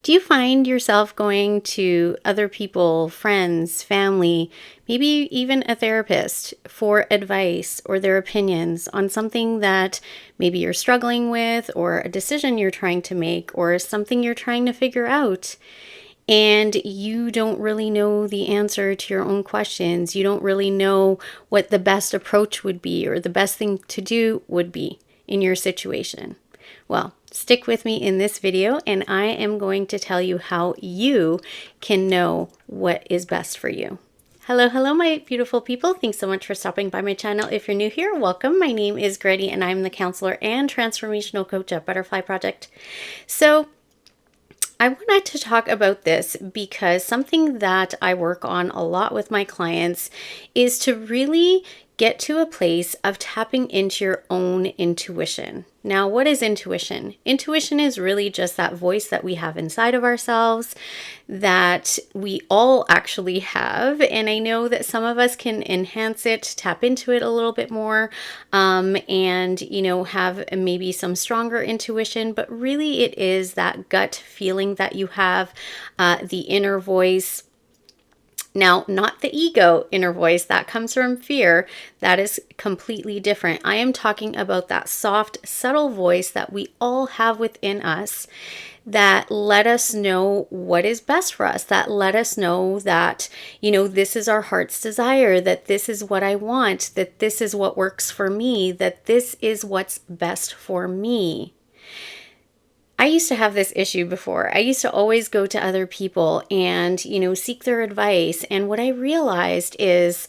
Do you find yourself going to other people, friends, family, maybe even a therapist for advice or their opinions on something that maybe you're struggling with, or a decision you're trying to make, or something you're trying to figure out? And you don't really know the answer to your own questions. You don't really know what the best approach would be or the best thing to do would be in your situation. Well, stick with me in this video and I am going to tell you how you can know what is best for you. Hello, my beautiful people. Thanks so much for stopping by my channel. If you're new here, welcome. My name is Grady and I'm the counselor and transformational coach at Butterfly Project. So I wanted to talk about this because something that I work on a lot with my clients is to really get to a place of tapping into your own intuition. Now, what is intuition? Intuition is really just that voice that we have inside of ourselves that we all actually have. And I know that some of us can enhance it, tap into it a little bit more, and, have maybe some stronger intuition. But really, it is that gut feeling that you have, the inner voice. Now, not the ego inner voice that comes from fear. That is completely different. I am talking about that soft, subtle voice that we all have within us that let us know what is best for us, that let us know that, this is our heart's desire, that this is what I want, that this is what works for me, that this is what's best for me. I used to have this issue before. I used to always go to other people and, seek their advice. And what I realized is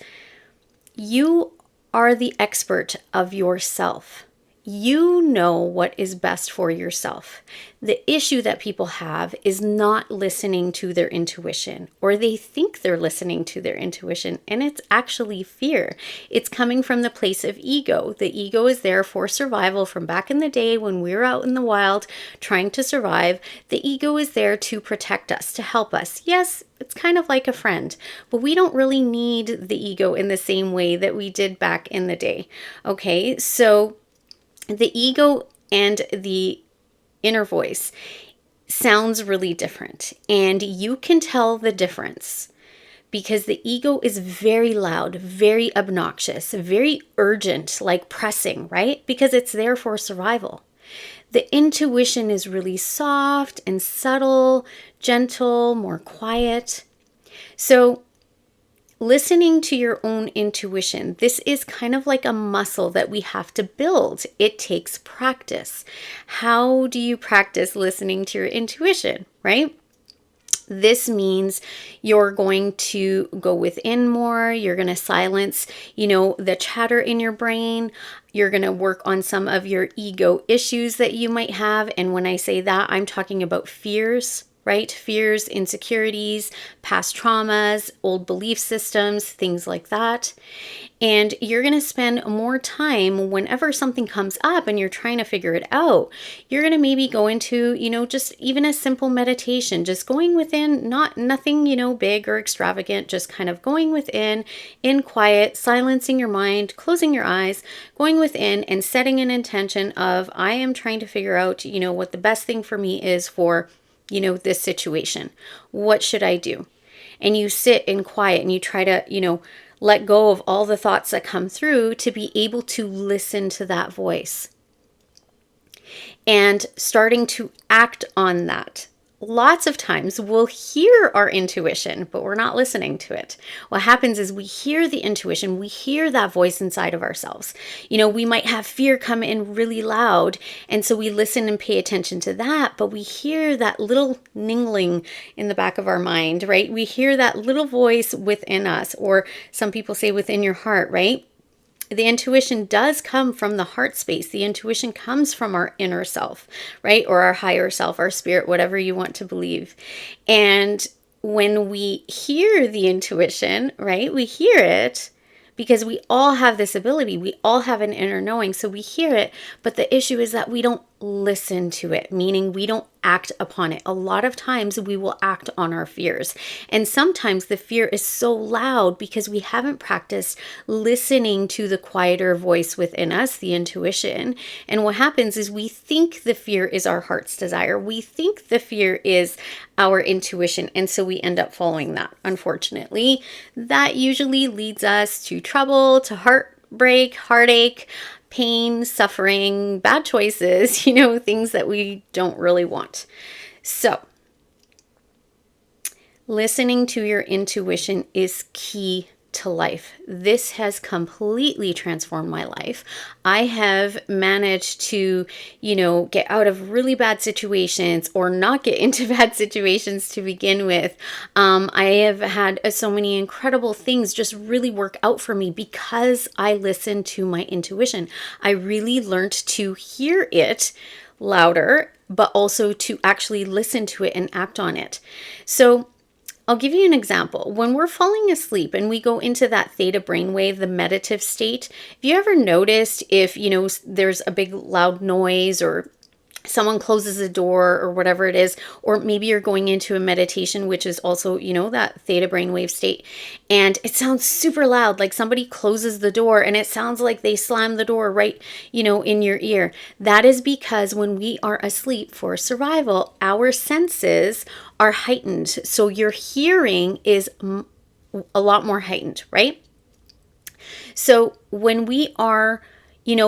you are the expert of yourself. You know what is best for yourself. The issue that people have is not listening to their intuition, or they think they're listening to their intuition, and it's actually fear. It's coming from the place of ego. The ego is there for survival from back in the day when we were out in the wild trying to survive. The ego is there to protect us, to help us. Yes, it's kind of like a friend, but we don't really need the ego in the same way that we did back in the day. Okay, so the ego and the inner voice sounds really different, and you can tell the difference because the ego is very loud, very obnoxious, very urgent, like pressing, right? Because it's there for survival. The intuition is really soft and subtle, gentle, more quiet. So listening to your own intuition, this is kind of like a muscle that we have to build. It takes practice. How do you practice listening to your intuition, right? This means you're going to go within more. You're going to silence, the chatter in your brain. You're going to work on some of your ego issues that you might have. And when I say that, I'm talking about fears, right? Fears, insecurities, past traumas, old belief systems, things like that. And you're going to spend more time whenever something comes up and you're trying to figure it out. You're going to maybe go into, just even a simple meditation, just going within, nothing, big or extravagant, just kind of going within in quiet, silencing your mind, closing your eyes, going within and setting an intention of, I am trying to figure out, what the best thing for me is for this situation. What should I do? And you sit in quiet and you try to, let go of all the thoughts that come through to be able to listen to that voice and starting to act on that. Lots of times we'll hear our intuition, but we're not listening to it. What happens is we hear the intuition, we hear that voice inside of ourselves. We might have fear come in really loud, and so we listen and pay attention to that, but we hear that little ningling in the back of our mind, right? We hear that little voice within us, or some people say within your heart, right? The intuition does come from the heart space. The intuition comes from our inner self, right? Or our higher self, our spirit, whatever you want to believe. And when we hear the intuition, right, we hear it because we all have this ability. We all have an inner knowing. So we hear it. But the issue is that we don't listen to it, meaning we don't act upon it. A lot of times we will act on our fears. And sometimes the fear is so loud because we haven't practiced listening to the quieter voice within us, the intuition. And what happens is we think the fear is our heart's desire. We think the fear is our intuition. And so we end up following that. Unfortunately, that usually leads us to trouble, to heartbreak, heartache, pain, suffering, bad choices, things that we don't really want. So, listening to your intuition is key to life. This has completely transformed my life. I have managed to, get out of really bad situations or not get into bad situations to begin with. I have had so many incredible things just really work out for me because I listened to my intuition. I really learned to hear it louder, but also to actually listen to it and act on it. So, I'll give you an example. When we're falling asleep and we go into that theta brainwave, the meditative state, have you ever noticed if, there's a big loud noise or someone closes a door or whatever it is, or maybe you're going into a meditation, which is also, that theta brainwave state, and it sounds super loud, like somebody closes the door and it sounds like they slam the door right, in your ear. That is because when we are asleep for survival, our senses are heightened. So your hearing is a lot more heightened, right? So when we are,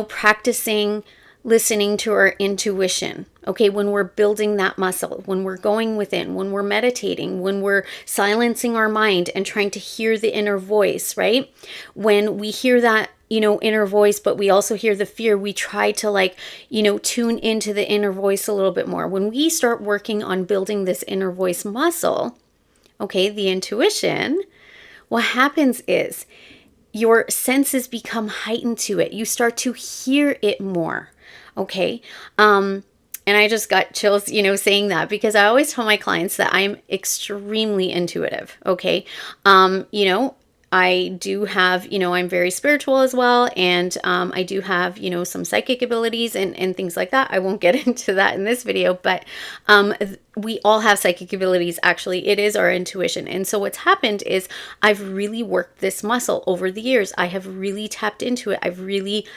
practicing listening to our intuition, okay, when we're building that muscle, when we're going within, when we're meditating, when we're silencing our mind and trying to hear the inner voice, right? When we hear that, inner voice, but we also hear the fear, we try to tune into the inner voice a little bit more. When we start working on building this inner voice muscle, okay, the intuition, what happens is your senses become heightened to it. You start to hear it more. Okay. And I just got chills, saying that because I always tell my clients that I'm extremely intuitive. Okay. I do have, I'm very spiritual as well. And I do have, some psychic abilities and things like that. I won't get into that in this video, but we all have psychic abilities. Actually, it is our intuition. And so what's happened is I've really worked this muscle over the years. I have really tapped into it. I've really,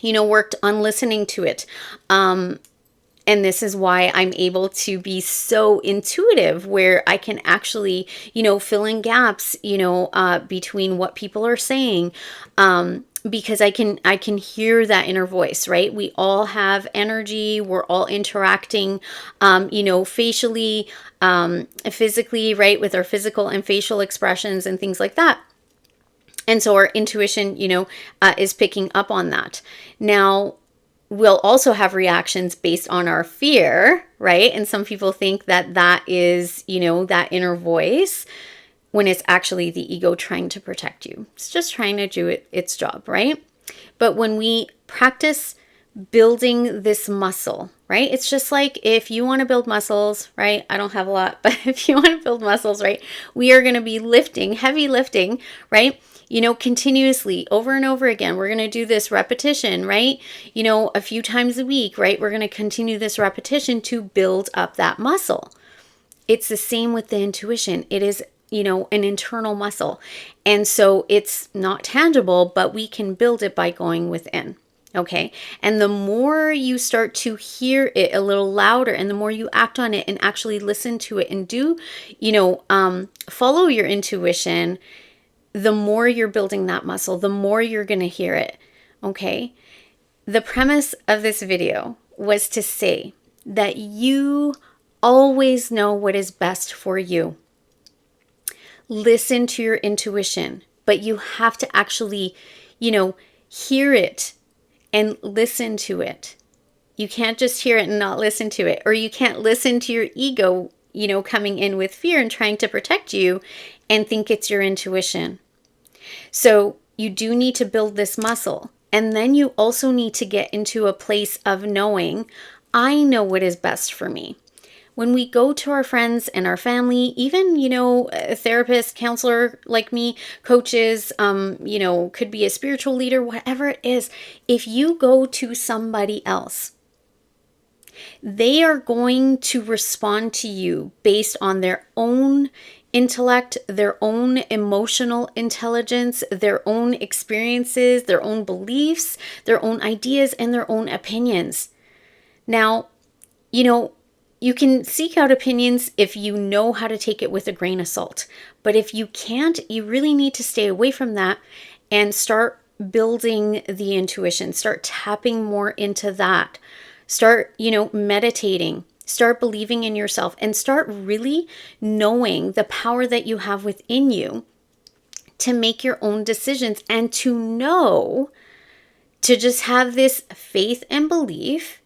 worked on listening to it. And this is why I'm able to be so intuitive, where I can actually, fill in gaps, between what people are saying, because I can hear that inner voice, right? We all have energy. We're all interacting, facially, physically, right, with our physical and facial expressions and things like that. And so our intuition, is picking up on that. Now, we'll also have reactions based on our fear, right? And some people think that that is, that inner voice, when it's actually the ego trying to protect you. It's just trying to do its job, right? But when we practice building this muscle, right? It's just like if you want to build muscles, right? I don't have a lot, but if you want to build muscles, right? We are going to be lifting, heavy lifting, right? Continuously over and over again. We're going to do this repetition, right? A few times a week, right? We're going to continue this repetition to build up that muscle. It's the same with the intuition. It is, an internal muscle. And so it's not tangible, but we can build it by going within. Okay. And the more you start to hear it a little louder and the more you act on it and actually listen to it and do, follow your intuition, the more you're building that muscle, the more you're going to hear it. Okay. The premise of this video was to say that you always know what is best for you. Listen to your intuition, but you have to actually, hear it and listen to it. You can't just hear it and not listen to it, or you can't listen to your ego, coming in with fear and trying to protect you and think it's your intuition. So you do need to build this muscle. And then you also need to get into a place of knowing, I know what is best for me. When we go to our friends and our family, even, a therapist, counselor like me, coaches, could be a spiritual leader, whatever it is. If you go to somebody else They are going to respond to you based on their own intellect, their own emotional intelligence, their own experiences, their own beliefs, their own ideas, and their own opinions. Now, you can seek out opinions if you know how to take it with a grain of salt. But if you can't, you really need to stay away from that and start building the intuition, start tapping more into that. Start, meditating, start believing in yourself, and start really knowing the power that you have within you to make your own decisions and to just have this faith and belief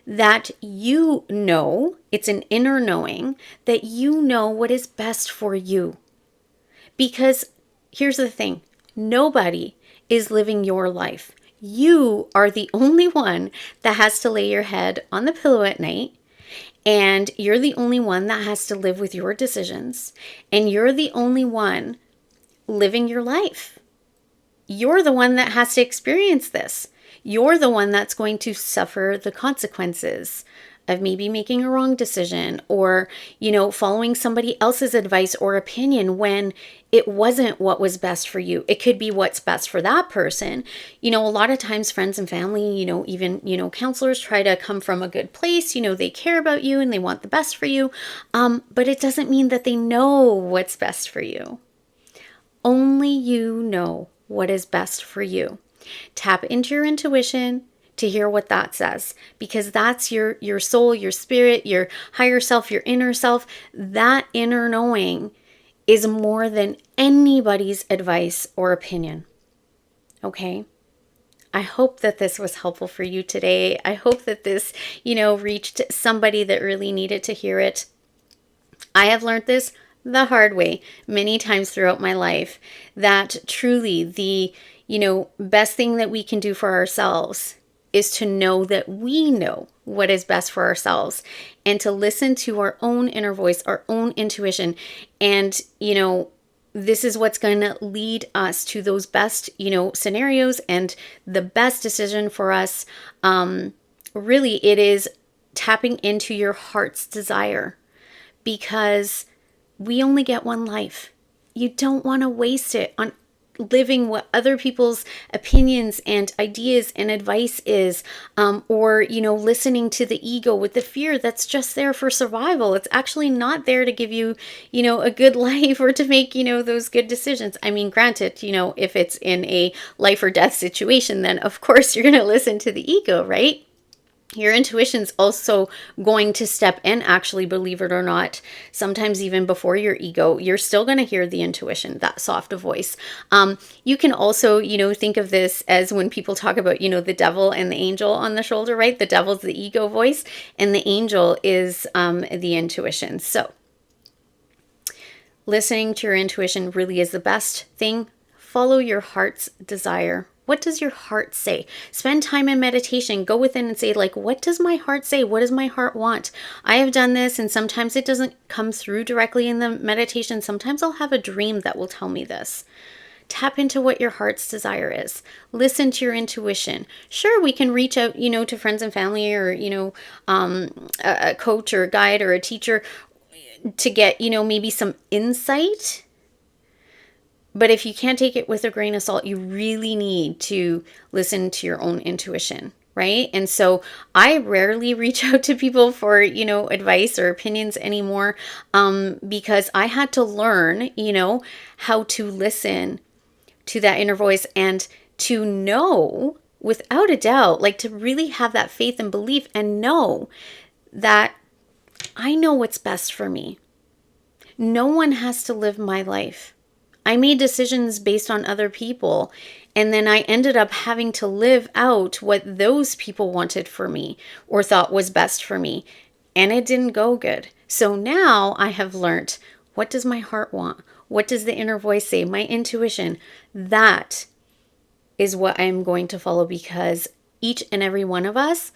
that it's an inner knowing that you know what is best for you. Because here's the thing, nobody is living your life. You are the only one that has to lay your head on the pillow at night, and you're the only one that has to live with your decisions, and you're the only one living your life. You're the one that has to experience this. You're the one that's going to suffer the consequences of maybe making a wrong decision or, following somebody else's advice or opinion when it wasn't what was best for you. It could be what's best for that person. A lot of times friends and family, even, counselors try to come from a good place. They care about you and they want the best for you. But it doesn't mean that they know what's best for you. Only you know what is best for you. Tap into your intuition to hear what that says, because that's your soul, your spirit, your higher self, your inner self. That inner knowing is more than anybody's advice or opinion. Okay? I hope that this was helpful for you today. I hope that this, reached somebody that really needed to hear it. I have learned this the hard way many times throughout my life, that truly the, best thing that we can do for ourselves is to know that we know what is best for ourselves and to listen to our own inner voice, our own intuition. And, this is what's going to lead us to those best, scenarios and the best decision for us. Really, it is tapping into your heart's desire, because we only get one life. You don't want to waste it on living what other people's opinions and ideas and advice is, or, listening to the ego with the fear that's just there for survival. It's actually not there to give you, a good life or to make, those good decisions. I mean, granted, if it's in a life or death situation, then of course you're going to listen to the ego, right? Your intuition's also going to step in, actually, believe it or not. Sometimes even before your ego, you're still going to hear the intuition, that soft voice. You can also, think of this as when people talk about, the devil and the angel on the shoulder, right? The devil's the ego voice and the angel is the intuition. So listening to your intuition really is the best thing. Follow your heart's desire. What does your heart say? Spend time in meditation. Go within and say, what does my heart say? What does my heart want? I have done this, and sometimes it doesn't come through directly in the meditation. Sometimes I'll have a dream that will tell me this. Tap into what your heart's desire is. Listen to your intuition. Sure, we can reach out, to friends and family or, a coach or a guide or a teacher to get, maybe some insight. But if you can't take it with a grain of salt, you really need to listen to your own intuition, right? And so I rarely reach out to people for, advice or opinions anymore, because I had to learn, how to listen to that inner voice and to know without a doubt, to really have that faith and belief and know that I know what's best for me. No one has to live my life. I made decisions based on other people, and then I ended up having to live out what those people wanted for me or thought was best for me, and it didn't go good. So now I have learned, what does my heart want? What does the inner voice say? My intuition. That is what I'm going to follow, because each and every one of us,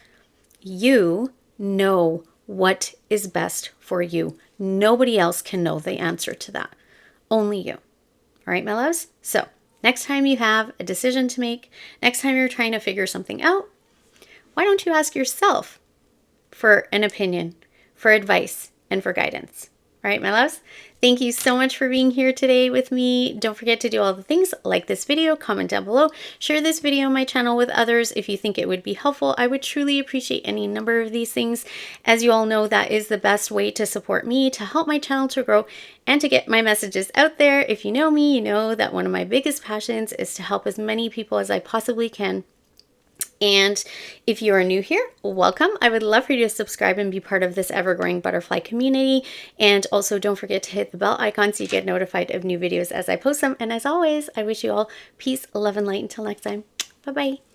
you know what is best for you. Nobody else can know the answer to that. Only you. All right, my loves? So next time you have a decision to make, next time you're trying to figure something out, why don't you ask yourself, for an opinion, for advice, and for guidance. All right, my loves, thank you so much for being here today with me. Don't forget to do all the things, like this video, comment down below, share this video on my channel with others if you think it would be helpful. I would truly appreciate any number of these things. As you all know, that is the best way to support me, to help my channel to grow, and to get my messages out there. If you know me, you know that one of my biggest passions is to help as many people as I possibly can. And if you are new here, welcome. I would love for you to subscribe and be part of this ever-growing butterfly community. And also don't forget to hit the bell icon so you get notified of new videos as I post them. And as always, I wish you all peace, love, and light. Until next time, bye-bye.